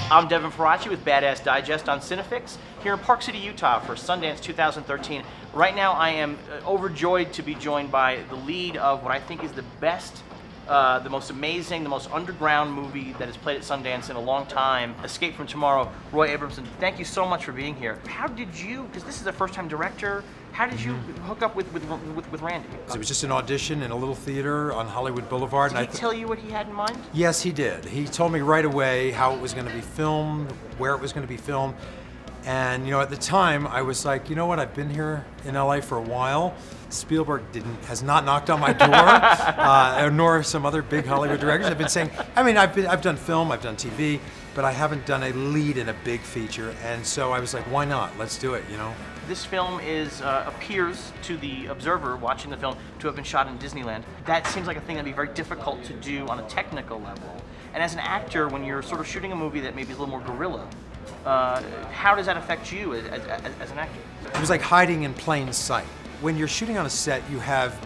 I'm Devin Faraci with Badass Digest on CineFix here in Park City, Utah for Sundance 2013. Right now I am overjoyed to be joined by the lead of what I think is the best, the most amazing, the most underground movie that has played at Sundance in a long time, Escape from Tomorrow, Roy Abramsohn. Thank you so much for being here. How did you, because this is a first-time director, how did you hook up with Randy? It was just an audition in a little theater on Hollywood Boulevard. Did he tell you what he had in mind? Yes, he did. He told me right away how it was going to be filmed, where it was going to be filmed. And, you know, at the time, I was like, you know what, I've been here in LA for a while. Spielberg has not knocked on my door, nor some other big Hollywood directors. I've been saying, I mean, I've done film, I've done TV, but I haven't done a lead in a big feature. And so I was like, why not? Let's do it, you know? This film appears to the observer watching the film to have been shot in Disneyland. That seems like a thing that'd be very difficult to do on a technical level. And as an actor, when you're sort of shooting a movie that maybe is a little more guerrilla, how does that affect you as an actor? It was like hiding in plain sight. When you're shooting on a set, you have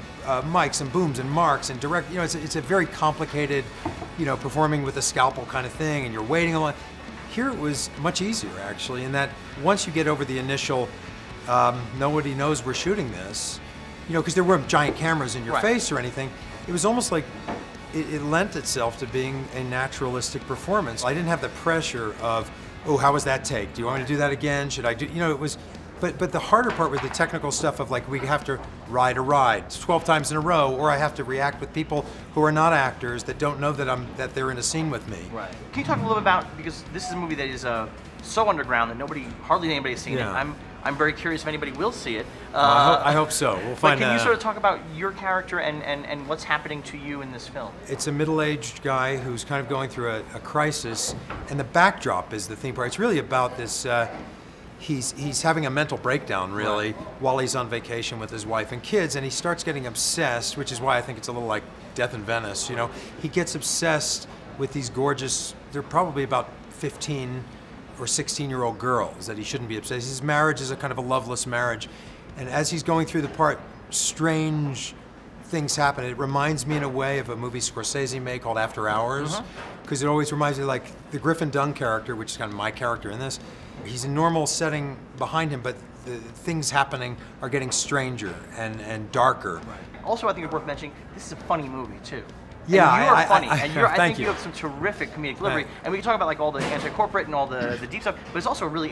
mics and booms and marks and direct, you know, it's a very complicated, you know, performing with a scalpel kind of thing, and you're waiting a lot. Here it was much easier, actually, in that once you get over the initial, nobody knows we're shooting this, you know, because there weren't giant cameras in your face or anything. It was almost like it lent itself to being a naturalistic performance. I didn't have the pressure of, oh, how was that take? Do you want me to do that again? Should I do, you know, it was, but the harder part was the technical stuff of like, we have to ride a ride 12 times in a row, or I have to react with people who are not actors that don't know that they're in a scene with me. Right. Can you talk a little bit about, because this is a movie that is so underground that hardly anybody's seen it. I'm very curious if anybody will see it. I hope so. We'll find out. But can you sort of talk about your character and what's happening to you in this film? It's a middle-aged guy who's kind of going through a crisis, and the backdrop is the theme part. It's really about this, he's having a mental breakdown, really, while he's on vacation with his wife and kids, and he starts getting obsessed, which is why I think it's a little like Death in Venice, you know? He gets obsessed with these gorgeous, they're probably about 15 or 16-year-old girls that he shouldn't be obsessed. His marriage is a kind of a loveless marriage. And as he's going through the part, strange things happen. It reminds me in a way of a movie Scorsese made called After Hours, because it always reminds me like the Griffin Dunne character, which is kind of my character in this. He's a normal setting behind him, but the things happening are getting stranger and darker. Right. Also, I think it's worth mentioning, this is a funny movie too. Yeah, and you are funny, and I think you have some terrific comedic delivery. And we can talk about like all the anti-corporate and all the deep stuff, but it's also a really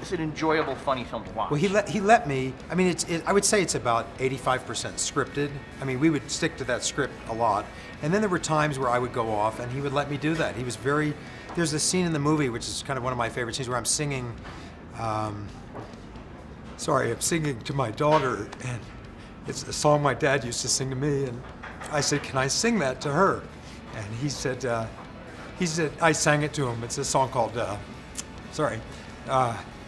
it's an enjoyable, funny film to watch. Well, he let me. I mean, I would say it's about 85% scripted. I mean, we would stick to that script a lot, and then there were times where I would go off, and he would let me do that. He was very. There's a scene in the movie which is kind of one of my favorite scenes where I'm singing. I'm singing to my daughter, and it's a song my dad used to sing to me, and I said, can I sing that to her? And he said, I sang it to him. It's a song called,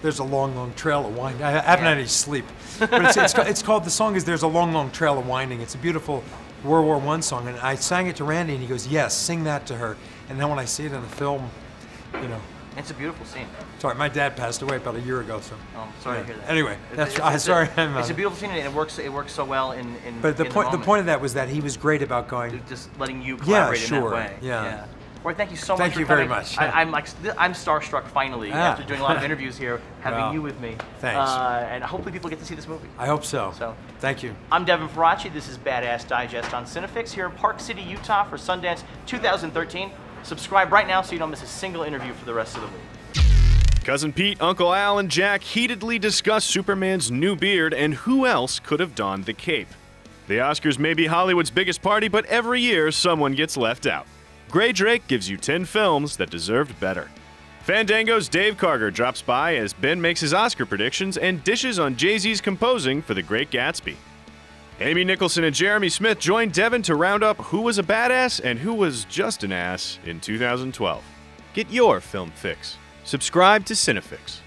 There's a Long, Long Trail of Winding. I haven't had any sleep. But it's called, the song is There's a Long, Long Trail of Winding. It's a beautiful World War I song. And I sang it to Randy, and he goes, yes, sing that to her. And then when I see it in the film, you know. It's a beautiful scene. Sorry, my dad passed away about a year ago, so. Oh, I'm sorry to hear that. Anyway, it's a beautiful scene, and it works so well in But the point of that was that he was great about going. Just letting you collaborate in that way. Yeah. Roy, thank you so much. Thank you very much. I'm starstruck finally after doing a lot of interviews here, having you with me. Thanks. And hopefully people get to see this movie. I hope so. Thank you. I'm Devin Faraci. This is Badass Digest on CineFix here in Park City, Utah for Sundance 2013. Subscribe right now so you don't miss a single interview for the rest of the week. Cousin Pete, Uncle Al, and Jack heatedly discuss Superman's new beard and who else could have donned the cape. The Oscars may be Hollywood's biggest party, but every year someone gets left out. Gray Drake gives you 10 films that deserved better. Fandango's Dave Karger drops by as Ben makes his Oscar predictions and dishes on Jay-Z's composing for The Great Gatsby. Amy Nicholson and Jeremy Smith join Devin to round up who was a badass and who was just an ass in 2012. Get your film fix. Subscribe to CineFix.